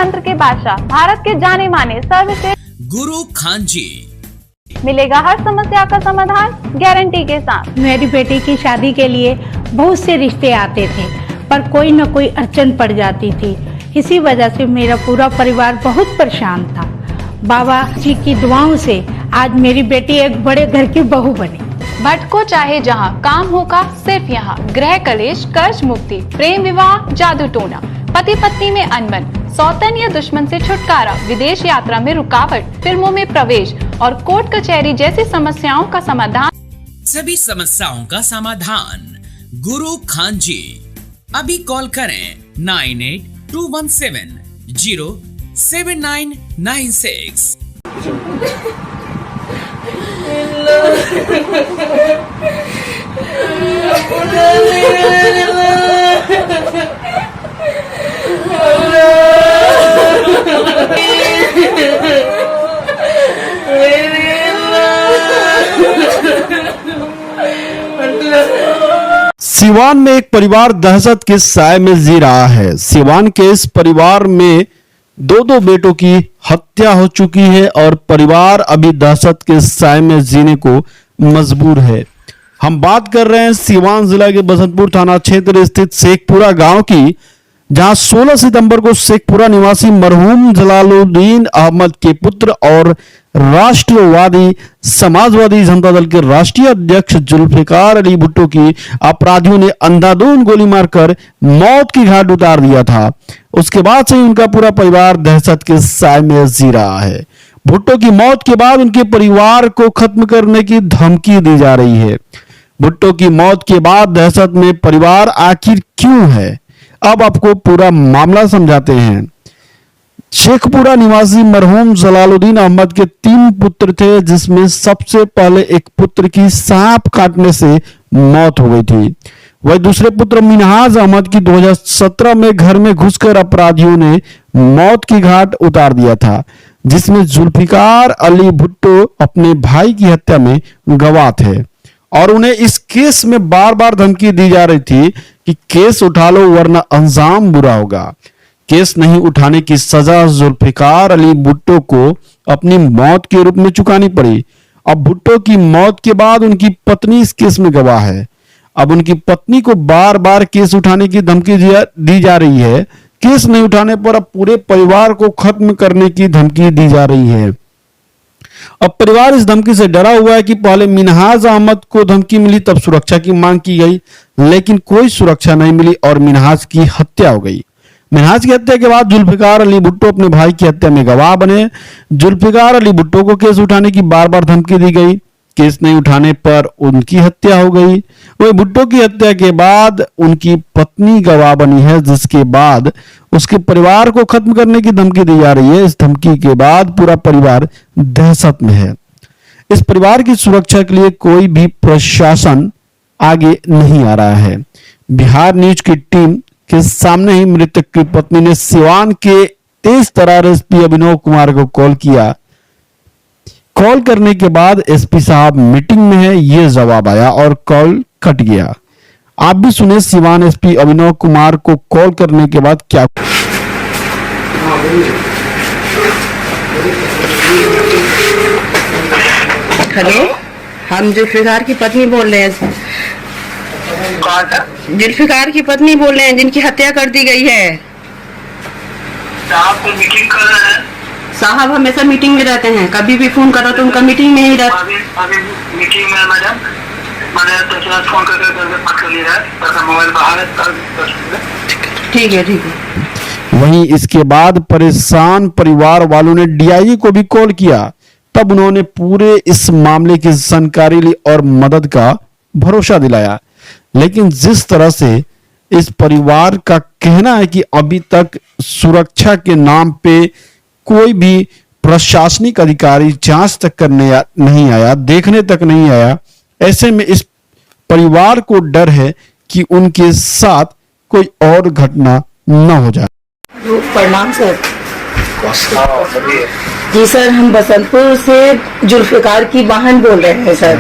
तंत्र के बादशाह, भारत के जाने माने सर्वश्रेष्ठ गुरु खान जी। मिलेगा हर समस्या का समाधान गारंटी के साथ। मेरी बेटी की शादी के लिए बहुत से रिश्ते आते थे, पर कोई न कोई अड़चन पड़ जाती थी। इसी वजह से मेरा पूरा परिवार बहुत परेशान था। बाबा जी की दुआओं से आज मेरी बेटी एक बड़े घर की बहू बनी। भटको चाहे जहां, काम होगा सिर्फ यहाँ। गृह कलेश, कर्ज मुक्ति, प्रेम विवाह, जादू टोना, पति पत्नी में अनबन, सौतन या दुश्मन से छुटकारा, विदेश यात्रा में रुकावट, फिल्मों में प्रवेश और कोर्ट कचहरी जैसी समस्याओं का समाधान। सभी समस्याओं का समाधान गुरु खान जी। अभी कॉल करें 9821707996। सिवान में एक परिवार दहशत के साए में जी रहा है। सिवान के इस परिवार में दो बेटों की हत्या हो चुकी है और परिवार अभी दहशत के साए में जीने को मजबूर है। हम बात कर रहे हैं सिवान जिला के बसंतपुर थाना क्षेत्र स्थित शेखपुरा गांव की, जहां 16 सितंबर को शेखपुरा निवासी मरहूम जलालुद्दीन अहमद के पुत्र और राष्ट्रवादी समाजवादी जनता दल के राष्ट्रीय अध्यक्ष जुल्फिकार अली भुट्टो की अपराधियों ने अंधाधुंध गोली मारकर मौत की घाट उतार दिया था। उसके बाद से उनका पूरा परिवार दहशत के साए में जी रहा है। भुट्टो की मौत के बाद उनके परिवार को खत्म करने की धमकी दी जा रही है। भुट्टो की मौत के बाद दहशत में परिवार आखिर क्यों है, अब आपको पूरा मामला समझाते हैं। शेखपुरा निवासी मरहूम जलालुद्दीन अहमद के 3 पुत्र थे, जिसमें सबसे पहले एक पुत्र की सांप काटने से मौत हो गई थी। वही दूसरे पुत्र मिनहाज अहमद की 2017 में घर में घुसकर अपराधियों ने मौत की घाट उतार दिया था, जिसमें जुल्फिकार अली भुट्टो अपने भाई की हत्या में गवाह थे और उन्हें इस केस में बार बार धमकी दी जा रही थी कि केस उठा लो वरना अंजाम बुरा होगा। केस नहीं उठाने की सजा जुल्फिकार अली भुट्टो को अपनी मौत के रूप में चुकानी पड़ी। अब भुट्टो की मौत के बाद उनकी पत्नी इस केस में गवाह है। अब उनकी पत्नी को बार बार केस उठाने की धमकी दी जा रही है। केस नहीं उठाने पर अब पूरे परिवार को खत्म करने की धमकी दी जा रही है। अब परिवार इस धमकी से डरा हुआ है कि पहले मिनहाज अहमद को धमकी मिली, तब सुरक्षा की मांग की गई, लेकिन कोई सुरक्षा नहीं मिली और मिनहाज की हत्या हो गई। मिनहाज की हत्या के बाद जुल्फिकार अली भुट्टो अपने भाई की हत्या में गवाह बने। जुल्फिकार अली भुट्टो को केस उठाने की बार बार धमकी दी गई। केस नहीं उठाने पर उनकी हत्या हो गई। वही भुट्टो की हत्या के बाद उनकी पत्नी गवाह बनी है, जिसके बाद उसके परिवार को खत्म करने की धमकी दी जा रही है। इस धमकी के बाद पूरा परिवार दहशत में है। इस परिवार की सुरक्षा के लिए कोई भी प्रशासन आगे नहीं आ रहा है। बिहार न्यूज की टीम के सामने ही मृतक की पत्नी ने सिवान के तेज तर्रार एसपी अभिनव कुमार को कॉल किया। कॉल करने के बाद एसपी साहब मीटिंग में है, ये जवाब आया और कॉल कट गया। आप भी सुने सिवान एसपी अभिनव कुमार को कॉल करने के बाद क्या। हेलो, हम जुल्फिकार की पत्नी बोल रहे हैं। जुल्फिकार की पत्नी बोल रहे हैं, जिनकी हत्या कर दी गई है। साहब मीटिंग कर रहे हैं। साहब हमेशा मीटिंग में रहते हैं, कभी भी फोन करो तो उनका मीटिंग में ही रहता। अभी मीटिंग में मैडम, मैंने तो फोन करके बात कर लिया है, मोबाइल बाहर है। ठीक है। वहीं इसके बाद परेशान परिवार वालों ने डीआईजी को भी कॉल किया। तब उन्होंने पूरे इस मामले की जानकारी ली और मदद का भरोसा दिलाया। लेकिन जिस तरह से इस परिवार का कहना है कि अभी तक सुरक्षा के नाम पे कोई भी प्रशासनिक अधिकारी जांच तक करने नहीं आया, देखने तक नहीं आया, ऐसे में इस परिवार को डर है कि उनके साथ कोई और घटना न हो जाए। प्रणाम सर। जी सर, हम बसंतपुर से जुल्फिकार की बहन बोल रहे हैं सर।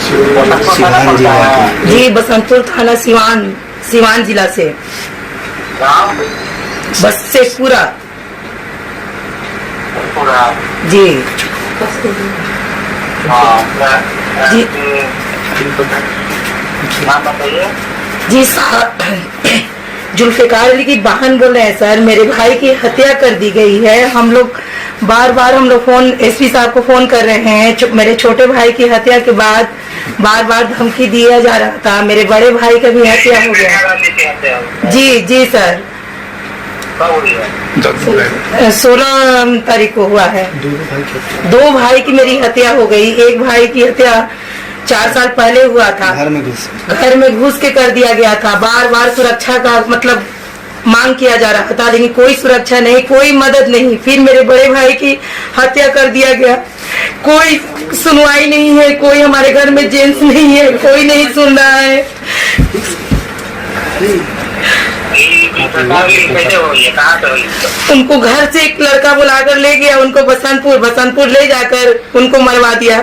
सिवान जिला की। जी बसंतपुर थाना सिवान जिला से। गाँव बस से पूरा पूरा। जी हाँ जी। नाम बताइए। जी जुल्फिकार अली की बहन बोल रहे हैं सर। मेरे भाई की हत्या कर दी गई है। हम लोग बार हम लोग फोन एसपी साहब को फोन कर रहे हैं। मेरे छोटे भाई की हत्या के बाद बार धमकी दिया जा रहा था। मेरे बड़े भाई का भी हत्या हो गया। जी सर। 16 तारीख को हुआ है। 2 भाई की मेरी हत्या हो गई। एक भाई की हत्या 4 साल पहले हुआ था। घर में घुस के कर दिया गया था। बार सुरक्षा का मतलब मांग किया जा रहा था, लेकिन कोई सुरक्षा नहीं, कोई मदद नहीं। फिर मेरे बड़े भाई की हत्या कर दिया गया। कोई सुनवाई नहीं है। कोई हमारे घर में जेंट्स नहीं है। कोई नहीं सुन रहा है। उनको घर से एक लड़का बुलाकर ले गया। उनको बसंतपुर ले जाकर उनको मरवा दिया।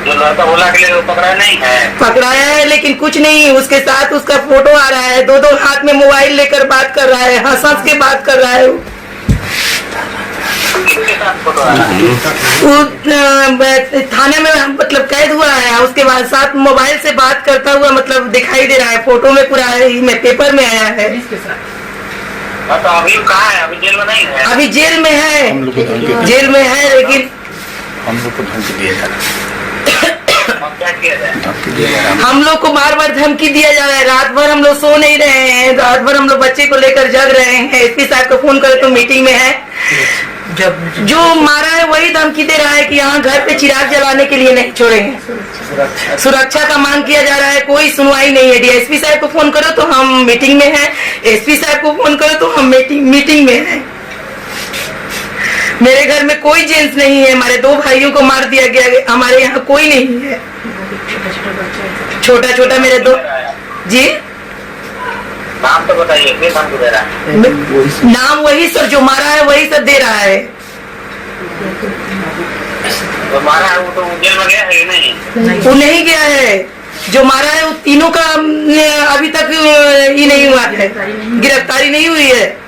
जो लड़का बोला के लिए वो पकड़ा नहीं है। पकड़ाया है लेकिन कुछ नहीं। उसके साथ उसका फोटो आ रहा है। 2 हाथ में मोबाइल लेकर बात कर रहा है। हंस के बात कर रहा है। थाने में मतलब कैद हुआ है। उसके बाद साथ मोबाइल से बात करता हुआ मतलब दिखाई दे रहा है। फोटो में पूरा में पेपर में आया है। तो अभी कहाँ है? अभी जेल में नहीं है। अभी जेल में है। जेल में है लेकिन हम लोग को धमकी दिया जा रहा है। हम लोग को बार धमकी दिया जा रहा है। रात भर हम लोग सो नहीं रहे हैं। रात भर हम लोग बच्चे को लेकर जग रहे हैं। एसपी साहब को फोन करे तो मीटिंग में है। जो मारा है वही धमकी दे रहा है कि यहाँ घर पे चिराग जलाने के लिए नहीं छोड़ेंगे। सुरक्षा का मांग किया जा रहा है। कोई सुनवाई नहीं है। डीएसपी साहब को फोन करो तो हम मीटिंग में हैं। एसपी साहब को फोन करो तो हम मीटिंग में हैं। मेरे घर में कोई जेंट्स नहीं है। हमारे 2 भाइयों को मार दिया गया। हमारे यहाँ कोई नहीं है। छोटा मेरे 2। जी नाम तो बताइए। फिर नाम दे रहा है। नाम वही सर जो मारा है वही सब दे रहा है। जो मारा है वो तो जेल में गया है कि नहीं? वो नहीं गया है। जो मारा है वो तीनों का अभी तक ये नहीं हुआ है। गिरफ्तारी नहीं हुई है।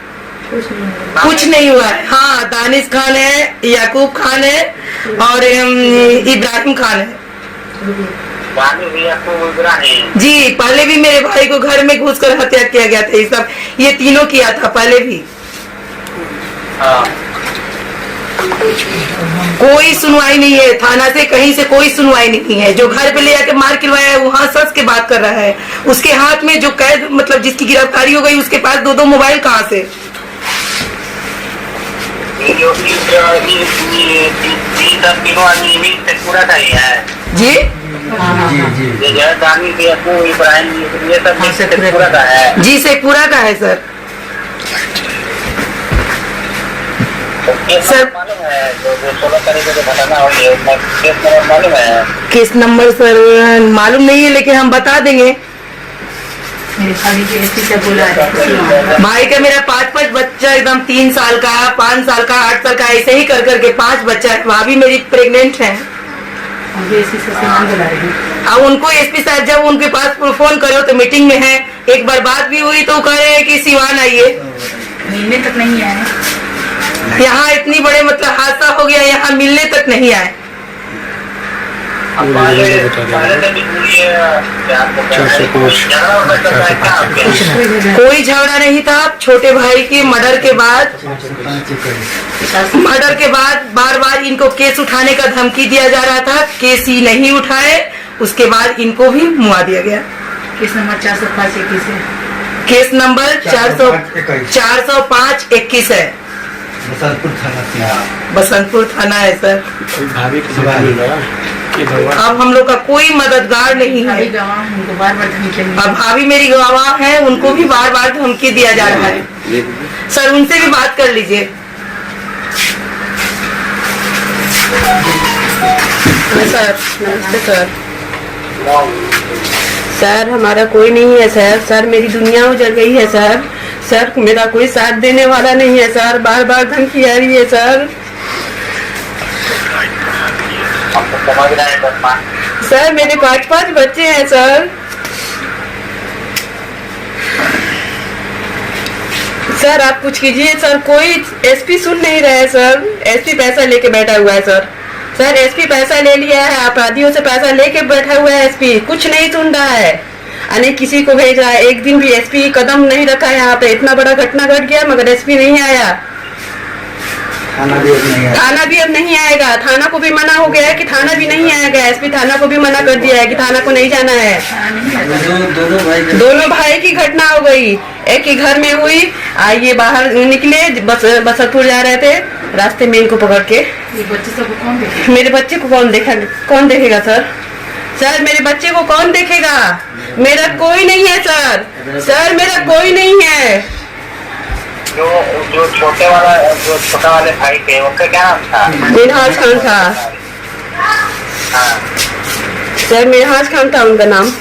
कुछ नहीं हुआ है। हाँ दानिश खान है, याकूब खान है और इब्राहिम खान है। जी पहले भी मेरे भाई को घर में घुसकर हत्या किया गया था। ये सब ये तीनों किया था पहले भी। कोई सुनवाई नहीं है। थाना से कहीं से कोई सुनवाई नहीं है। जो घर पे ले जाके मार गिरवाया है वहाँ सच के बात कर रहा है। उसके हाथ में जो कैद मतलब जिसकी गिरफ्तारी हो गई उसके पास 2 मोबाइल कहाँ से? पूरा का ही है। जी पूरा का है। जी शेखपुरा का है सर। सर मालूम है जो 16 तारीख को घटना हुई है उसमें केस नंबर मालूम है? केस नंबर सर मालूम नहीं है लेकिन हम बता देंगे। भाई का मेरा 5 बच्चा एकदम 3 साल का, 5 साल का, 8 साल का ऐसे ही कर के 5 बच्चा है। भाभी मेरी प्रेग्नेंट है। अब उनको एसपी साहब जब उनके पास फोन करो तो मीटिंग में है। एक बार बात भी हुई तो कह रहे हैं कि सिवान आइए। मिलने तक नहीं आए। यहाँ इतनी बड़े मतलब हादसा हो गया, यहाँ मिलने तक नहीं आए। कोई झगड़ा नहीं था। छोटे भाई के मर्डर के बाद बार इनको केस उठाने का धमकी दिया जा रहा था। केस ही नहीं उठाए। उसके बाद इनको भी मुआ दिया गया। केस नंबर 405-21 है। केस नंबर 405-21 है। बसंतपुर थाना है सर। अब हम लोग का कोई मददगार नहीं है। अब भाभी मेरी गवाह है, उनको भी बार धमकी दिया जा रहा है। सर उनसे भी बात कर लीजिए। सर नमस्ते सर। सर हमारा कोई नहीं है सर। सर मेरी दुनिया उजड़ गई है सर। सर मेरा कोई साथ देने वाला नहीं है सर। बार धमकी आ रही है सर। हम तो समझ रहे हैं बदमा। सर मेरे 5 बच्चे हैं सर। सर आप कुछ कीजिए सर, कोई एसपी सुन नहीं रहा है सर। एसपी पैसा लेके बैठा हुआ है सर। सर एसपी पैसा ले लिया है, अपराधियों से पैसा लेके बैठा हुआ है एसपी, कुछ नहीं सुन रहा है। अनेक किसी को भेज रहा है, एक दिन भी एसपी कदम नहीं रखा है यहाँ पे। इतना बड़ा घटना घट गया मगर एसपी नहीं आया। थाना भी अब नहीं आएगा। थाना को भी मना हो गया है कि थाना भी नहीं आएगा। एसपी थाना को भी मना कर दिया है कि थाना को नहीं जाना है। दोनों भाई की घटना हो गई, एक ही घर में हुई। ये बाहर निकले, बसरपुर जा रहे थे, रास्ते में इनको पकड़ के। मेरे बच्चे को कौन देखेगा सर? सर मेरे बच्चे को कौन देखेगा? मेरा कोई नहीं है सर। सर मेरा कोई नहीं है। जो छोटा वाले भाई थे उनका क्या नाम था? मिनहाज खान था। हाँ। सर मिनहाज खान था उनका नाम।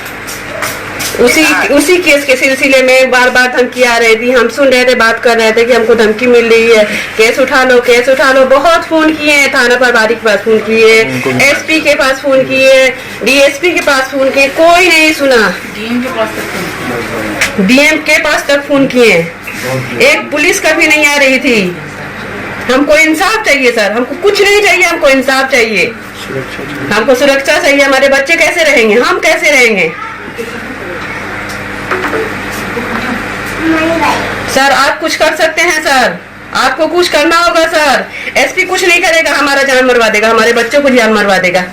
उसी केस के सिलसिले में बार धमकी आ रही थी। हम सुन रहे थे, बात कर रहे थे कि हमको धमकी मिल रही है, केस उठा लो केस उठा लो। बहुत फोन किए हैं, थाना प्रभारी के पास फोन किए, एसपी के पास फोन किए, डीएसपी के पास फोन किए, कोई नहीं सुना। डीएम के पास तक फोन किए, एक पुलिस का भी नहीं आ रही थी। हमको इंसाफ चाहिए सर, हमको कुछ नहीं चाहिए, हमको इंसाफ चाहिए, हमको सुरक्षा चाहिए। हमारे बच्चे कैसे रहेंगे, हम कैसे रहेंगे? सर आप कुछ कर सकते हैं सर, आपको कुछ करना होगा सर। एसपी कुछ नहीं करेगा, हमारा जान मरवा देगा, हमारे बच्चों को जान मरवा देगा।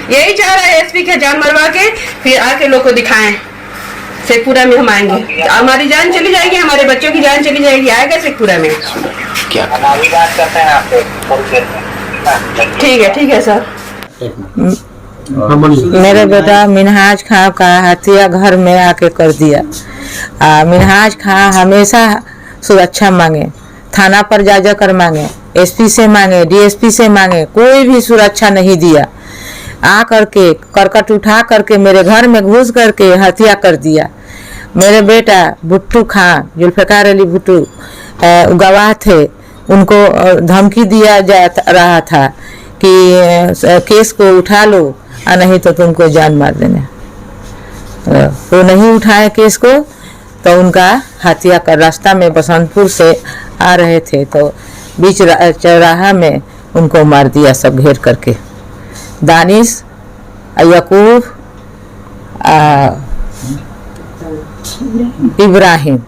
यही चाह रहा है एसपी के जान मरवा के फिर आके लोग को दिखाएं। शेखपुरा में हम आएंगे, हमारी जान चली जाएगी, हमारे बच्चों की जान चली जाएगी। आएगा शेखपुरा में? क्या हम अभी बात करते हैं आपसे। ठीक है सर। मेरे बेटा मिनहाज खां का हत्या घर में आके कर दिया। मिनहाज खां हमेशा सुरक्षा मांगे, थाना पर जा कर मांगे, एसपी से मांगे, डीएसपी से मांगे, कोई भी सुरक्षा नहीं दिया। आ करके करकट उठा करके मेरे घर में घुस करके हत्या कर दिया। मेरे बेटा भुट्टू खां, जुल्फिकार अली भुट्टू गवाह थे, उनको धमकी दिया जा रहा था कि केस को उठा लो और नहीं तो तुमको जान मार देंगे। वो नहीं उठाए केस को, तो उनका हत्या कर रास्ता में बसंतपुर से आ रहे थे तो बीच चौराहा में उनको मार दिया सब घेर करके। दानिश, यकूब, इब्राहिम,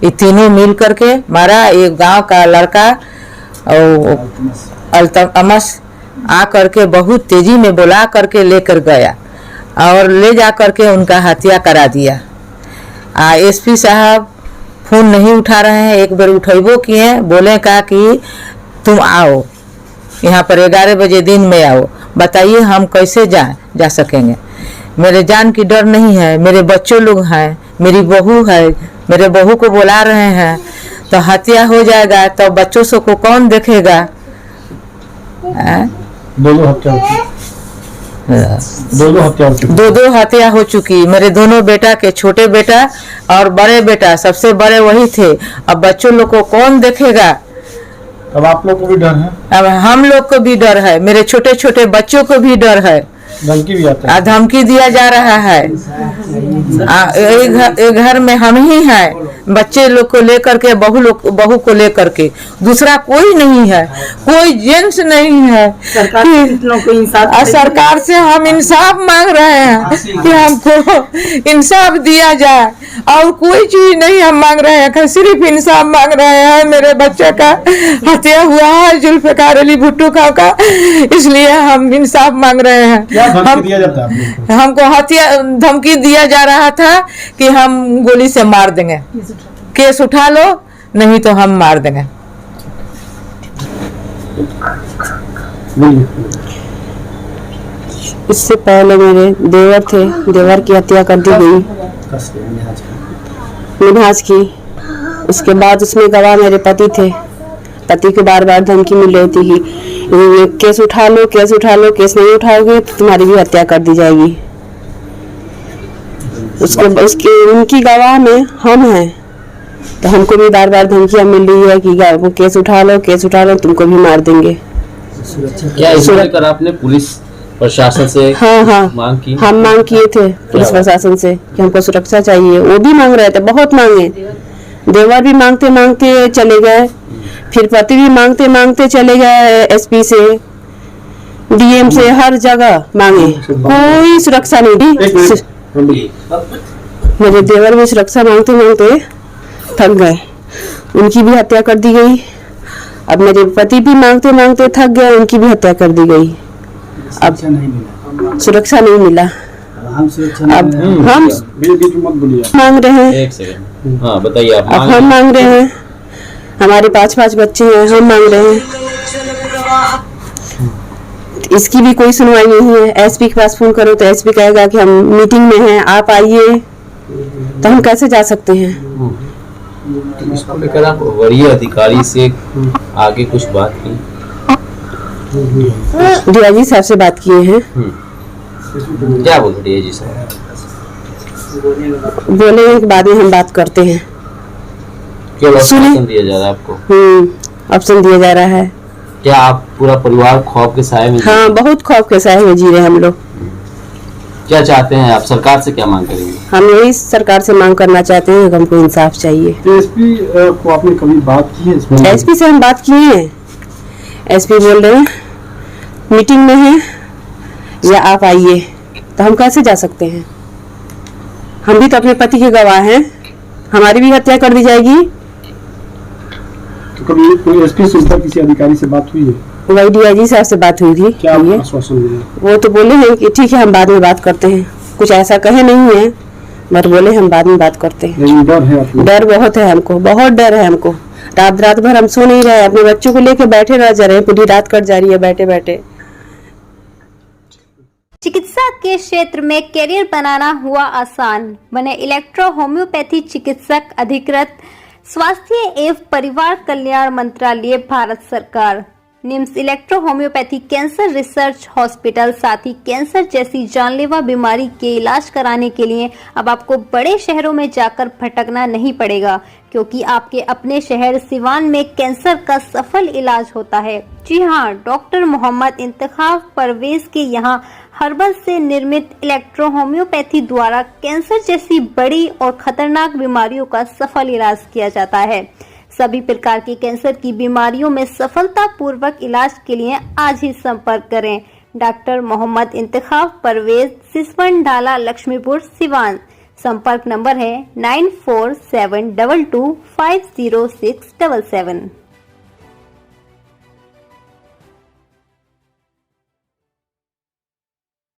ये तीनों मिल करके मारा। एक गांव का लड़का और अल्तमस आ करके बहुत तेजी में बुला करके लेकर गया और ले जा करके उनका हत्या करा दिया। एसपी साहब फोन नहीं उठा रहे हैं, एक बार उठेबो किए, बोले कहा कि तुम आओ यहाँ पर 11 बजे दिन में आओ। बताइए हम कैसे जा सकेंगे? मेरे जान की डर नहीं है, मेरे बच्चों लोग हैं, मेरी बहू है, मेरे बहू को बुला रहे हैं तो हत्या हो जाएगा तो बच्चों से को कौन देखेगा? दो हत्या हो चुकी। मेरे दोनों बेटा के, छोटे बेटा और बड़े बेटा, सबसे बड़े वही थे। अब बच्चों लोग को कौन देखेगा? अब आप लोग को भी डर है? अब हम लोग को भी डर है, मेरे छोटे छोटे बच्चों को भी डर है। धमकी भी आता है? धमकी दिया जा रहा है। एक घर में हम ही हैं, बच्चे लोग को लेकर के, बहू को लेकर के, दूसरा कोई नहीं है, कोई जेंट्स नहीं है। सरकार से हम इंसाफ मांग रहे हैं कि हमको इंसाफ दिया जाए और कोई चीज नहीं हम मांग रहे हैं, सिर्फ इंसाफ मांग रहे हैं। मेरे बच्चे का हत्या हुआ है जुल्फिकार अली भुट्टू खां का, इसलिए हम इंसाफ मांग रहे हैं। हमको हत्या धमकी दिया जा रहा था कि हम गोली से मार देंगे, केस उठा लो नहीं तो हम मार देंगे। इससे पहले मेरे देवर थे, देवर की हत्या कर दी गई, मिनहाज की। उसके बाद उसमें गवाह मेरे पति थे, पति को बार बार धमकी मिल रही थी कि केस उठा लो, केस उठा लो, केस नहीं उठाओगे तो तुम्हारी भी हत्या कर दी जाएगी। उसके उनकी गवाह में हम हैं, तो हमको भी बार बार धमकियां मिल रही है कि केस उठा लो, केस उठा लो, तुमको भी मार देंगे। क्या इसको लेकर आपने पुलिस प्रशासन से हाँ मांग की? हम मांग किए थे पुलिस प्रशासन से कि हमको सुरक्षा चाहिए। वो भी मांग रहे थे, बहुत मांगे। देवर भी मांगते मांगते चले गए, फिर पति भी मांगते मांगते चले गए, एसपी से, डीएम से, हर जगह मांगे, कोई सुरक्षा नहीं दी। मेरे देवर भी सुरक्षा मांगते मांगते थक गए, उनकी भी हत्या कर दी गई। अब मेरे पति भी मांगते मांगते थक गए, उनकी भी हत्या कर दी गई। अब सुरक्षा नहीं मिला। अब हम मांग रहे हैं। एक सेकंड, हाँ बताइए आप। अब हम मांग रहे हैं, हमारे 5 बच्चे हैं, हम मांग रहे हैं। इसकी भी कोई सुनवाई नहीं है। एसपी के पास फोन करो तो एसपी कहेगा कि हम मीटिंग में हैं, आप आइए। तो हम कैसे जा सकते हैं? तो इसको लेकर आप वरीय अधिकारी से आगे कुछ बात की? डीआईजी साहब से बात किए हैं। क्या बोल डीआईजी साहब? बोले कि बाद में हम बात करते हैं। क्या ऑप्शन दिया जा रहा है आपको? ऑप्शन दिया जा रहा है। क्या आप पूरा परिवार खौफ के साए में? हाँ, बहुत खौफ के साए में जी रहे हैं हम लोग। क्या चाहते हैं आप? सरकार से क्या मांग करेंगे? हम यही सरकार से मांग करना चाहते हैं कि हमको इंसाफ चाहिए। एसपी को आपने कभी बात की है इसमें? एसपी से हम बात किए हैं। एसपी बोल रहे हैं मीटिंग में है या आप आइए। तो हम कैसे जा सकते हैं? हम भी तो अपने पति के गवाह हैं, हमारी भी हत्या कर दी जाएगी। तो कभी कोई एसपी से ऊपर किसी अधिकारी से बात हुई है? वही डीआईजी साहब से बात हुई थी। क्या आश्वासन दिया? वो तो बोले हैं कि ठीक है हम बाद में बात करते हैं। कुछ ऐसा कहे नहीं है, बट बोले हम बाद में बात करते हैं। लेकिन डर है आपको? डर बहुत है हमको, बहुत डर है हमको। रात भर हम सो नहीं रहे, अपने बच्चों को लेके बैठे रह जा रहे हैं, पूरी रात कट जा रही है बैठे बैठे। चिकित्सा के क्षेत्र में करियर बनाना हुआ आसान, बने इलेक्ट्रो होम्योपैथी चिकित्सक अधिकृत स्वास्थ्य एवं परिवार कल्याण मंत्रालय भारत सरकार। NIMS electro homeopathy cancer research hospital, साथ ही कैंसर जैसी जानलेवा बीमारी के इलाज कराने के लिए अब आपको बड़े शहरों में जाकर भटकना नहीं पड़ेगा, क्योंकि आपके अपने शहर सिवान में कैंसर का सफल इलाज होता है। जी हाँ, डॉक्टर मोहम्मद इंतखाब परवेज के यहाँ हर्बल से निर्मित इलेक्ट्रो होम्योपैथी द्वारा कैंसर जैसी बड़ी और खतरनाक बीमारियों का सफल इलाज किया जाता है। सभी प्रकार की कैंसर की बीमारियों में सफलतापूर्वक इलाज के लिए आज ही संपर्क करें। डॉक्टर मोहम्मद इंतखाब परवेज, सिसवन ढाला, लक्ष्मीपुर, सिवान। संपर्क नंबर है 9472250677।